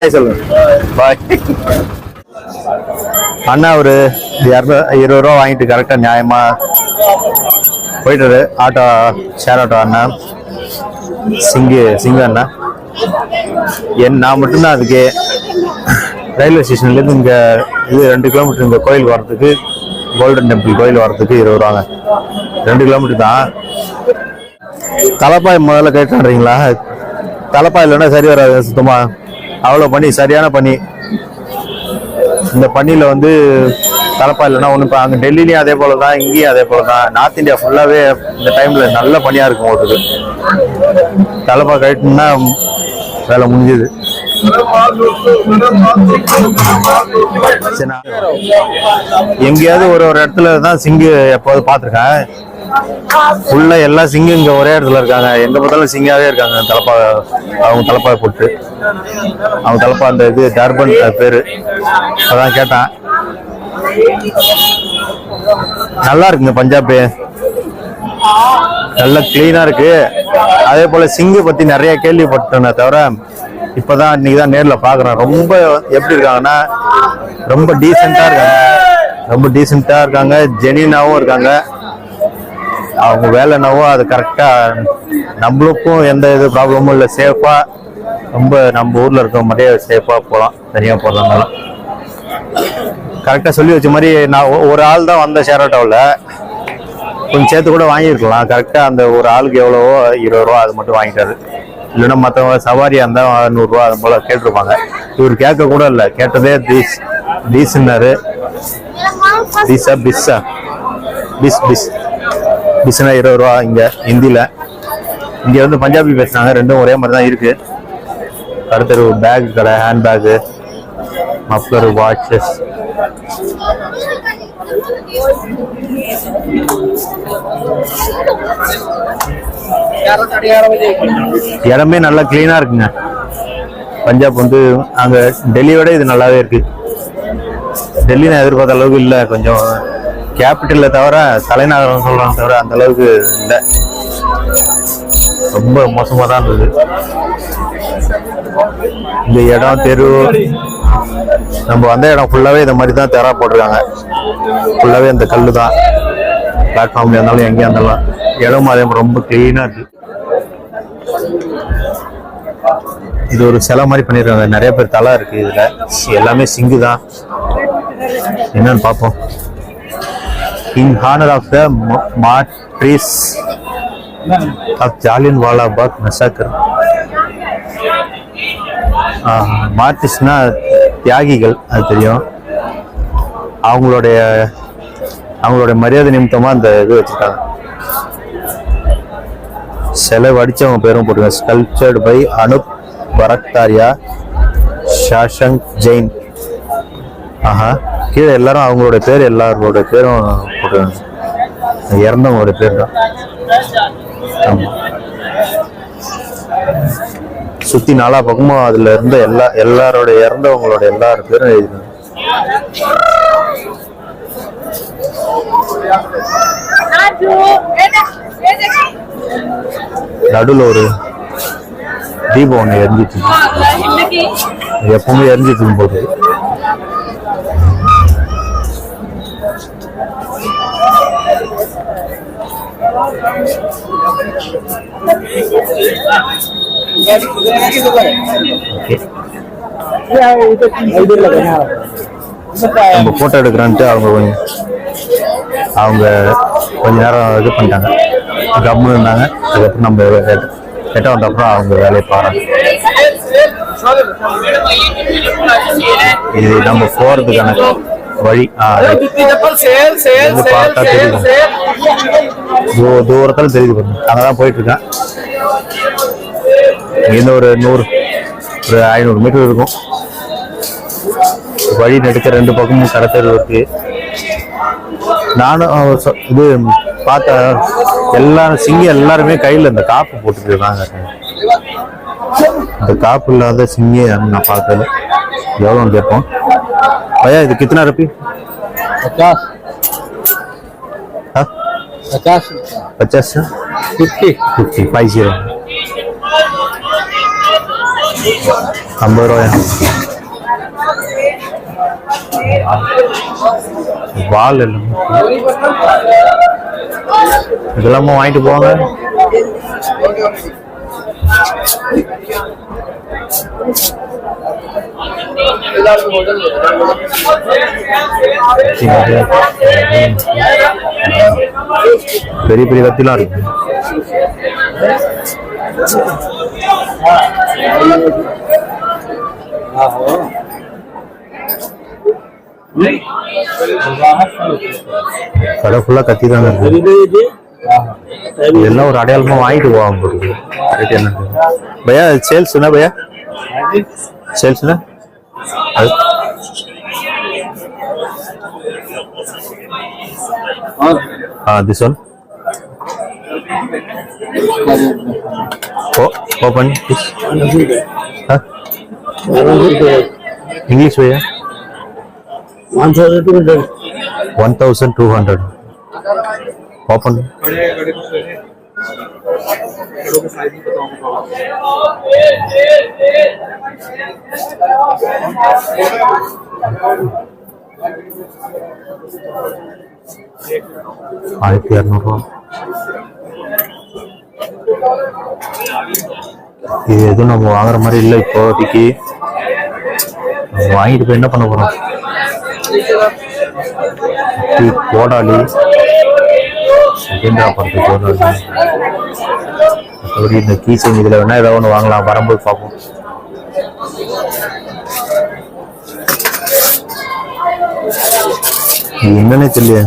சொல்லுங்க பாய். அண்ணா ஒரு 20 ரூபா வாங்கிட்டு கரெக்டா நியாயமா போயிட்டாரு. ஆட்டோ ஷேர் ஆட்டோ அண்ணா சிங்கு அண்ணா. நான் மட்டும்தான் அதுக்கு ரயில்வே ஸ்டேஷன்லேருந்து இங்கே இது 2 கிலோமீட்டர் இந்த கோயில் வர்றதுக்கு, கோல்டன் டெம்பிள் கோயில் வர்றதுக்கு 20 ரூபாங்க. 2 கிலோமீட்டர் தான். தலைப்பாய் முதல்ல கேட்டுறீங்களா? தலைப்பாய் இல்லைன்னா சரி வராது சுத்தமா. அவ்வளோ பண்ணி சரியான பண்ணி. இந்த பண்ணியில் வந்து தலைப்பாய் இல்லைன்னா ஒன்று. இப்போ அங்கே டெல்லிலையும் அதே போல தான், இங்கேயும் அதே போல தான். நார்த் இந்தியா ஃபுல்லாகவே இந்த டைமில் நல்ல பனியாக இருக்கும். ஓட்டுக்கு தலைப்பாய் கழட்டுனா வேலை முடிஞ்சுது. எங்கேயாவது ஒரு இடத்துல தான் சிங்கு எப்போது பார்த்துருக்கேன். ஃபுல்லா எல்லா சிங்கும் இங்க ஒரே இடத்துல இருக்காங்க. எங்க பார்த்தாலும் சிங்காவே இருக்காங்க. தலைப்பா அவங்க தலைப்பாய் போட்டு, அவங்க தலைப்பா அந்த இது டர்பன் பேரு. அதான் கேட்டேன். நல்லா இருக்குங்க பஞ்சாபு, நல்லா கிளீனா இருக்கு. அதே போல சிங்கு பத்தி நிறைய கேள்விப்பட்டேனே தவிர இப்பதான் இன்னைக்குதான் நேர்ல பாக்குறேன். ரொம்ப எப்படி இருக்காங்கன்னா ரொம்ப டீசெண்டா இருக்காங்க, ஜெனினாவும் இருக்காங்க. அவங்க வேலை என்னவோ அது கரெக்டா, நம்மளுக்கும் எந்த இது ப்ராப்ளமும் இல்லை. சேஃபா ரொம்ப நம்ம ஊர்ல இருக்க மாதிரியே சேஃபா போகலாம். தனியா போறதுனால கரெக்டா சொல்லி வச்ச மாதிரி. நான் ஒரு ஆள் தான் வந்த ஷேர் ஆட்டோவில், கொஞ்சம் சேர்த்து கூட வாங்கியிருக்கலாம். கரெக்டா அந்த ஒரு ஆளுக்கு எவ்வளவோ 20 ரூபா அது மட்டும் வாங்கிட்டாரு. இல்லைன்னா மற்றவங்க சவாரியா இருந்தா 100 ரூபா அது போல கேட்டிருப்பாங்க. இவர் கேட்க கூட இல்லை. கேட்டதே டீஸ்னாரு. பிஸ்னா 20 ரூபா. இங்க ஹிந்தியில, இங்க வந்து பஞ்சாபி பேசுனாங்க. ரெண்டும் ஒரே மாதிரி தான் இருக்கு. அடுத்த ஒரு பேக் கடை, ஹேண்ட் பேக்கு, மஃப்ளர், வாட்சஸ். இடமே நல்லா கிளீனா இருக்குங்க. பஞ்சாப் வந்து அங்க டெல்லியோட இது நல்லாவே இருக்கு. டெல்லி நான் எதிர்பார்த்த அளவுக்கு இல்லை. கொஞ்சம் கேபிட்டல்ல தவிர, தலைநகரம் சொல்றாங்க தவிர அந்த அளவுக்கு இல்லை. ரொம்ப மோசமா தான் இருந்தது. இந்த இடம், தெரு, நம்ம வந்த இடம் ஃபுல்லாவே இந்த மாதிரி தான் தெரா போட்டிருக்காங்க. ஃபுல்லாவே இந்த கல்லு தான். பிளாட்ஃபார்ம்ல இருந்தாலும் எங்கேயா இருந்தாலும் இடமும் அதே ரொம்ப கிளீனா இருக்கு. இது ஒரு சிலை மாதிரி பண்ணிருக்காங்க. நிறைய பேர் தலை இருக்கு இதுல. எல்லாமே சிங்கு தான். என்னன்னு பார்ப்போம். In honor of the martyrs of Jallianwala Bagh massacre. மார்டிஸ்னா தியாகிகள், அது தெரியும். அவங்களுடைய மரியாதை நிமித்தமா அந்த இது வச்சிருக்காங்க. சிலை வடிச்சவங்க பேரும் போட்டுருக்காங்க. ஸ்கல்ப்சர்டு பை அனுப் பரக்தாரியா, ஷாஷங்க் ஜெயின். கீழே எல்லாரும் அவங்களோட பேர், எல்லாரோட பேரும் போட்டுருக்காங்க. இறந்தவங்களோட பேர் தான். சுத்தி 4 பக்கமும் அதுல இருந்த எல்லாரோட இறந்தவங்களோட எல்லாரும் பேரும் எழுதினாங்க. நடுவில் ஒரு தீபம் ஒண்ணு எரிஞ்சிட்டு இருக்கு. எப்பவுமே எரிஞ்சிட்டு இருக்கும் போது நம்ம போட்டோ எடுக்கிறான்ட்டு அவங்க கொஞ்ச நேரம் இது பண்ணிட்டாங்க, கம்முன்னு இருந்தாங்க. அதுக்கப்புறம் நம்ம கிட்ட வந்த அப்புறம் அவங்க வேலையை பாருங்க. இது நம்ம போறதுக்கான வழி. பார்த்தா தெரியும், தூரத்துல தெரியுது. அங்கதான் போயிட்டு இருக்கேன். இங்க ஒரு 500 மீட்டர் இருக்கும். வழி நடுக்க 2 பக்கமும் கடத்தல் இருக்கு. நானும் இது பார்த்த எல்லாருமே கையில இந்த காப்பு போட்டுட்டு இருக்காங்க. அந்த காப்பு இல்லாத சிங்கி நான் பார்த்தது. எவ்வளோன்னு கேட்போம். भैया இது कितना रुपये? 50 50 50 50. 50 ரூபாயா? வால் இதெல்லாம வாங்கிட்டு போவாங்க. பெரிய பெரிய கத்திலாம் இருக்கு. கடை ஃபுல்லா கத்தி தாங்க இருக்கு. எல்லாம் ஒரு அடையாளமா வாங்கிட்டு போவாங்க. என்ன பையா சேல்ஸ்னா பையா? சேல்ஸ்னா this one. Open this. English भैया 1200. Open. ஆயிரத்தி 200. இது எதுவும் நம்ம வாங்குற மாதிரி இல்லை இப்போதைக்கு. வாங்கிட்டு போய் என்ன பண்ண போறோம்? கோடாலி கோடாலி இந்த கீச்சைன் இதுல வேணா ஏதாவது ஒன்று வாங்கலாம். வரும்போது பார்ப்போம். என்னன்னே தெரியல.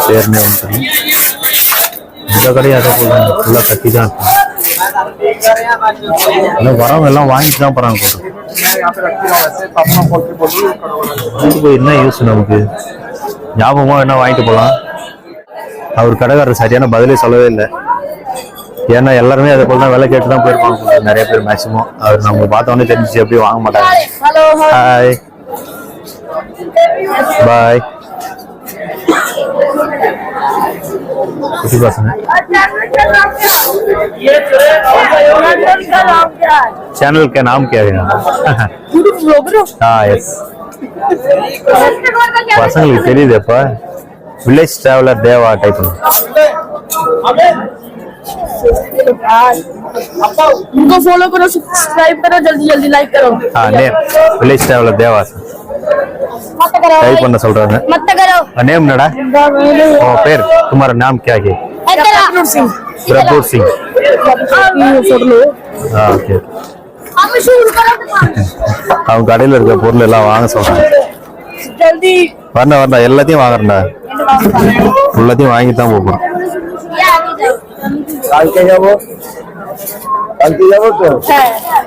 பேர்னே வந்து இந்த கடையை அதை ஃபுல்லா கட்டி தான் இருக்கும். வரவங்க எல்லாம் வாங்கிட்டு தான் போறாங்க. போய் என்ன யூஸ் நமக்கு? ஞாபகமா என்ன வாங்கிட்டு போகலாம். அவர் கடைக்காரர் சரியான பதிலே சொல்லவே இல்லை. ஏன்னா எல்லாருமே அதை போல தான் விலை கேட்டு தான் போயிருப்பாங்க நிறைய பேர். மேக்சிமம் அவர் நம்ம பார்த்தோன்னே தெரிஞ்சிச்சு, எப்படி வாங்க மாட்டாங்க. Hi bye. कुछ पसंद है? चैनल का नाम क्या है? हाँ यस. பசங்களுக்கு தெரியுதுப்பா. வில்லேஜ் டிராவலர் தேவா டைப் பண்ணு. उनको फॉलो करो, सब्सक्राइब करो, जल्दी जल्दी लाइक करो. हाँ नेम विलेज ट्रैवलर देवा टाइप பண்ண சொல்றாங்க. मत करो. नेम नडा ओ पेर तुम्हारा नाम क्या है? प्रभुर सिंह. प्रभुर सिंह. हां ओके. हम शुरू करो. அவங்க கடையில இருக்க பொருள் எல்லாம் வாங்க சொல்றாங்க. जल्दी வரணும் வரணும் எல்லாத்தையும் வாங்குறேன்டா. எல்லாத்தையும் வாங்கி தான் போறோம்.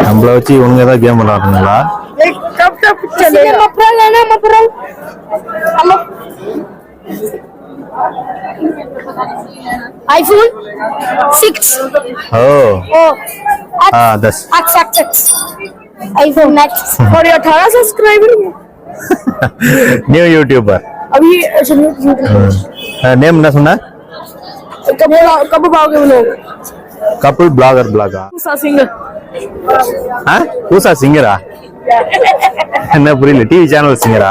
நம்மள வச்சு இவங்க ஏதாவது கேம் விளையாடுறாங்களா? iPhone 6. Oh. हाँ 10. iPhone Max. और 18 सब्सक्राइबर. New YouTuber. अभी नेम ना सुना? कब पाओगे वो लोग? कपल ब्लॉगर ब्लॉगा. उषा सिंगर. हाँ उषा सिंगरा? என்ன புரியல? டிவி சேனல் சிங்கரா?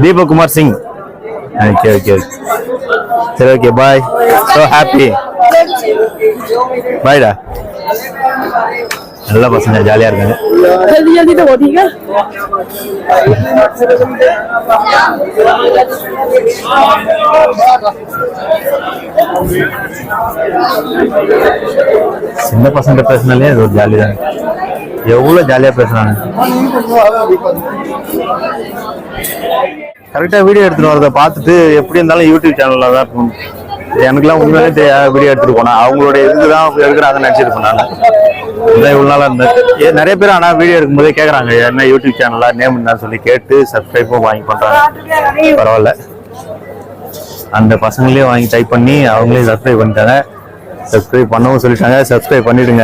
தீபக் குமார் சிங். ஓகே ஓகே சரி ஓகே பாய். So happy. பாய்டா. நல்ல பசங்க ஜாலியா இருக்காங்க. जल्दी जल्दी तो ठीक है. சின்ன பசங்க பேசினாலே அது ஒரு ஜாலி தான். எவ்வளவு ஜாலியா பேசுறாங்க. கரெக்டா வீடியோ எடுத்துட்டு வரதை பார்த்துட்டு எப்படி இருந்தாலும் யூடியூப் சேனல்ல தான் இருக்கும். எனக்குலாம் உண்மையிலே வீடியோ எடுத்துட்டு போனா அவங்களோட இதுதான் எடுக்கிறாங்கன்னு நினைச்சிருப்பேன் நான். இவ்வளவு நாளா இருந்தேன். நிறைய பேர் ஆனா வீடியோ எடுக்கும்போதே கேக்குறாங்க என்ன யூடியூப் சேனலா நேம் என்ன சொல்லி கேட்டு சப்ஸ்கிரைபும் வாங்கி பண்றாங்க. பரவாயில்ல. அந்த பசங்களே வாங்கி டைப் பண்ணி அவங்களே சப்ஸ்கிரைப் பண்ணிட்டாங்க. சப்ஸ்கிரைப் பண்ணவும் சொல்லிட்டாங்க. சப்ஸ்கிரைப் பண்ணிடுங்க,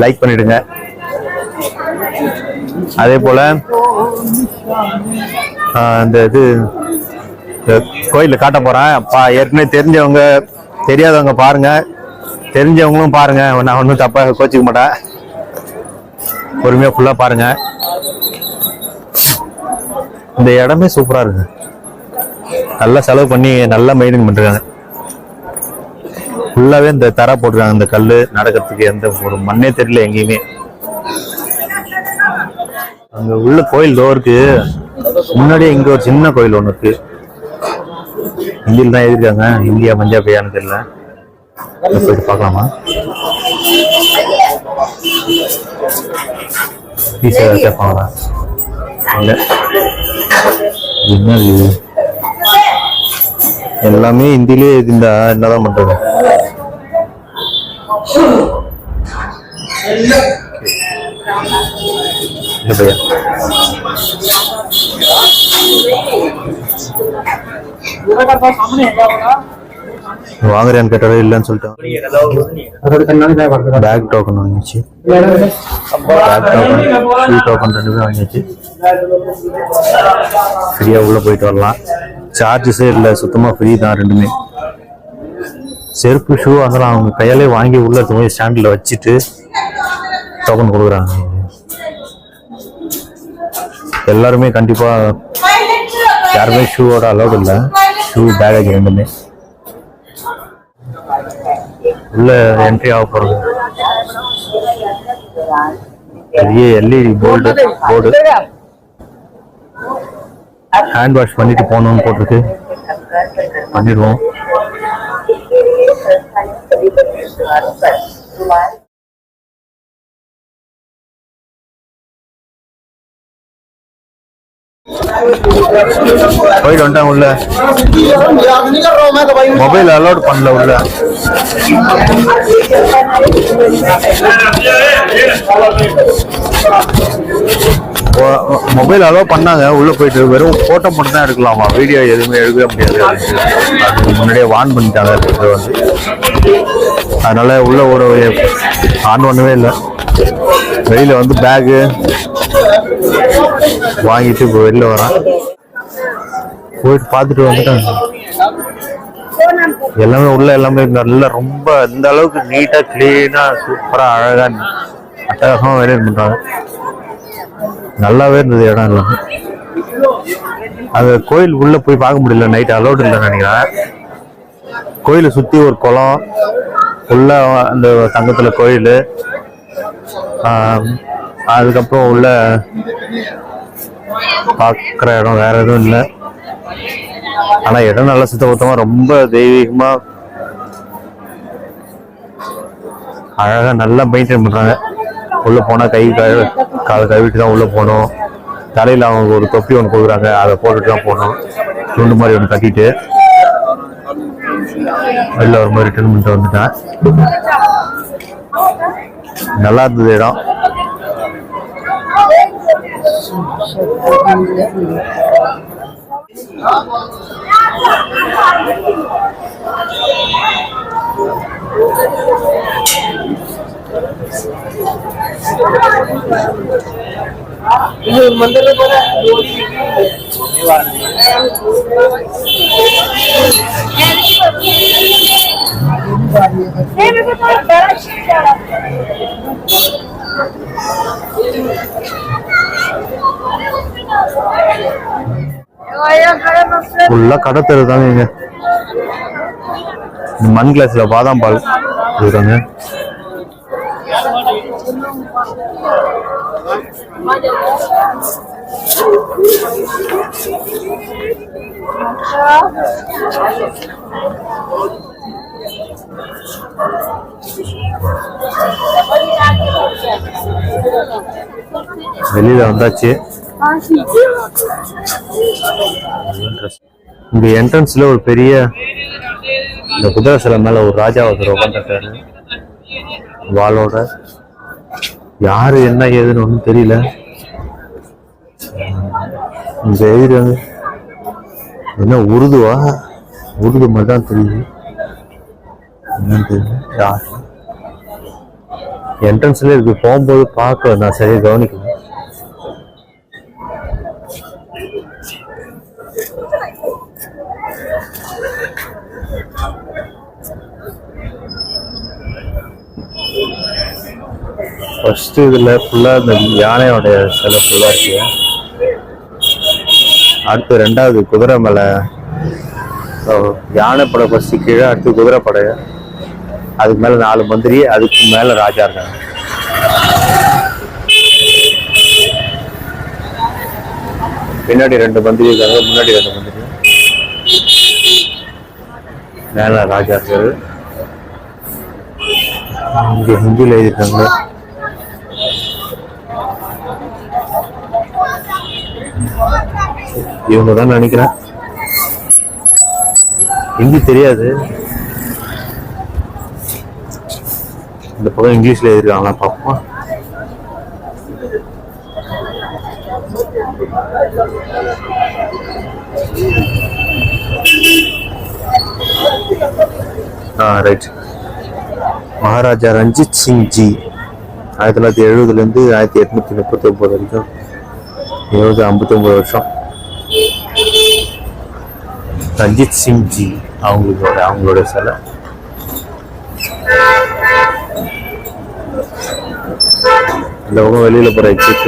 லைக் பண்ணிடுங்க. அதே போல இந்த இது கோயிலில் காட்ட போறேன். ஏற்கனவே தெரிஞ்சவங்க தெரியாதவங்க பாருங்க, தெரிஞ்சவங்களும் பாருங்க. நான் ஒன்றும் தப்பா கோச்சிக்க மாட்டேன். பொறுமையா ஃபுல்லா பாருங்க. இந்த இடமே சூப்பரா இருக்கு. நல்லா செலவு பண்ணி நல்லா மெயின்டைன் பண்றாங்க. ஃபுல்லாவே இந்த தரை போட்டுருக்காங்க. இந்த கல்லு நடக்கிறதுக்கு எந்த ஒரு மண்ணே தெரியல எங்கேயுமே. அங்க உள்ள கோயில் இருக்கு. முன்னாடியே இங்க ஒரு சின்ன கோயில் ஒண்ணு இருக்கு. ஹிந்தியில் தான் எழுதிருக்காங்க. இந்தியா பஞ்சாபியான்னு தெரியல. போயிட்டு பார்க்கலாமா? கேட்பாங்களா? இல்லை, என்னது எல்லாமே ஹிந்திலே இருந்தா என்னதான் பண்றது? வாங்குறியான்னு கேட்டாரே இல்லைன்னு சொல்லிட்டான். பேக் டோக்கன் வாங்கிச்சு, பேக் டோக்கன், ஷூ டோக்கன் ரெண்டுமே வாங்கிச்சு. ஃப்ரீயா உள்ள போயிட்டு வரலாம். சார்ஜஸே இல்லை, சுத்தமா ஃப்ரீ தான் ரெண்டுமே. செருப்பு, ஷூ அதெல்லாம் அவங்க கையாலே வாங்கி உள்ள போய் ஸ்டாண்டில் வச்சுட்டு டோக்கன் கொடுக்குறாங்க. எல்லாருமே கண்டிப்பா யாருமே ஷூவோட அலோடு இல்லை. ஷூ, பேகேஜ் ரெண்டுமே. உள்ள என்ட்ரி ஆக போறது பெரிய எல்இடி போர்டு. ஹேண்ட் வாஷ் பண்ணிட்டு போகணும்னு போட்டிருக்கு. பண்ணிடுவோம். போயிட்டு வந்துட்டாங்க உள்ள. மொபைல் அலோட் பண்ணல உள்ள. மொபைல் அலோவ் பண்ணாங்க. உள்ள போயிட்டு வெறும் போட்டோ மட்டும் தான் எடுக்கலாமா, வீடியோ எதுவுமே எடுக்கவே முடியாது. அது முன்னாடியே வார்ன் பண்ணிட்டாங்க வந்து. அதனால உள்ள ஒரு ஆன் பண்ணவே இல்லை. வெளியில வந்து பேகு வாங்கிட்டு இப்போ வெளில வரேன். போயிட்டு பார்த்துட்டு வந்துட்டாங்க. எல்லாமே உள்ள எல்லாமே நல்லா ரொம்ப இந்த அளவுக்கு நீட்டா கிளீனா சூப்பரா அழகா அட்டகாசமா வெளியே பண்றாங்க. நல்லாவே இருந்தது இடம் எல்லாமே. அந்த கோயில் உள்ள போய் பார்க்க முடியல, நைட் அலோடு இல்லைன்னு நினைக்கிறேன். கோயிலை சுத்தி ஒரு குளம், உள்ள அந்த தங்கத்துல கோயில், அதுக்கப்புறம் உள்ள பார்க்குற இடம் வேற எதுவும் இல்லை. ஆனா இடம் நல்லா சுத்தபத்தமா ரொம்ப தெய்வீகமா அழகா நல்லா மெயின்டைன் பண்றாங்க. உள்ள போனா கை கால் கழுவிட்டு தான் உள்ள போகணும். தலையில அவங்க ஒரு தொப்பி ஒன்று கொடுக்குறாங்க, அதை போட்டுட்டு தான் போகணும். துண்டு மாதிரி ஒன்று கட்டிட்டு வெளில ஒரு மாதிரி ரிட்டர்ன் பண்ணிட்டு வந்துட்டேன். நல்லா இருந்தது இடம். ஃபுல்லா கடை தெரு தாங்க. இங்க மண் கிளாஸ்ல பாதாம் பால் இருக்காங்க. வெளியில வந்தாச்சு. இந்த என்ட்ரன்ஸ்ல ஒரு பெரிய இந்த குதிரை சிலை மேல ஒரு ராஜா ஒருத்தர் உட்காந்துருக்காரு வாளோட. யாரு என்ன ஏதுன்னு ஒன்றும் தெரியல. இந்த எழுதுறாங்க என்ன, உருதுவா? உருது மட்டும் தான் தெரியுது, என்னன்னு தெரியல. யார் என்ட்ரன்ஸ்ல இருக்கு, போகும்போது பார்க்கல, நான் சரியா கவனிக்கல. ஃபர்ஸ்ட் இதுல ஃபுல்லா இந்த யானையோடைய சிலை ஃபுல்லா இருக்கு. அடுத்து ரெண்டாவது குதிரை மேல யானை படை ஃபர்ஸ்ட் கீழே, அடுத்து குதிரை படை, அதுக்கு மேல 4 மந்திரி, அதுக்கு மேல ராஜா இருக்காங்க. பின்னாடி 2 மந்திரி இருக்காங்க, முன்னாடி 2 மந்திரி, மேல ராஜா இருக்காரு. இங்க ஹிந்தியில எழுதிருக்காங்க. இவங்க தான் நினைக்கிறேன், ஹிந்தி தெரியாது. இந்த பக்கம் இங்கிலீஷ்ல எழுதிருக்காங்களா பாப்போம். ரைட். மகாராஜா ரஞ்சித் சிங் ஜி 1970 1839 வரைக்கும், 59 வருஷம். ரஞ்சித் சிங் ஜி அவங்களோட சிலை. இந்த பக்கம் வெளியில போற எக்ஸிட்.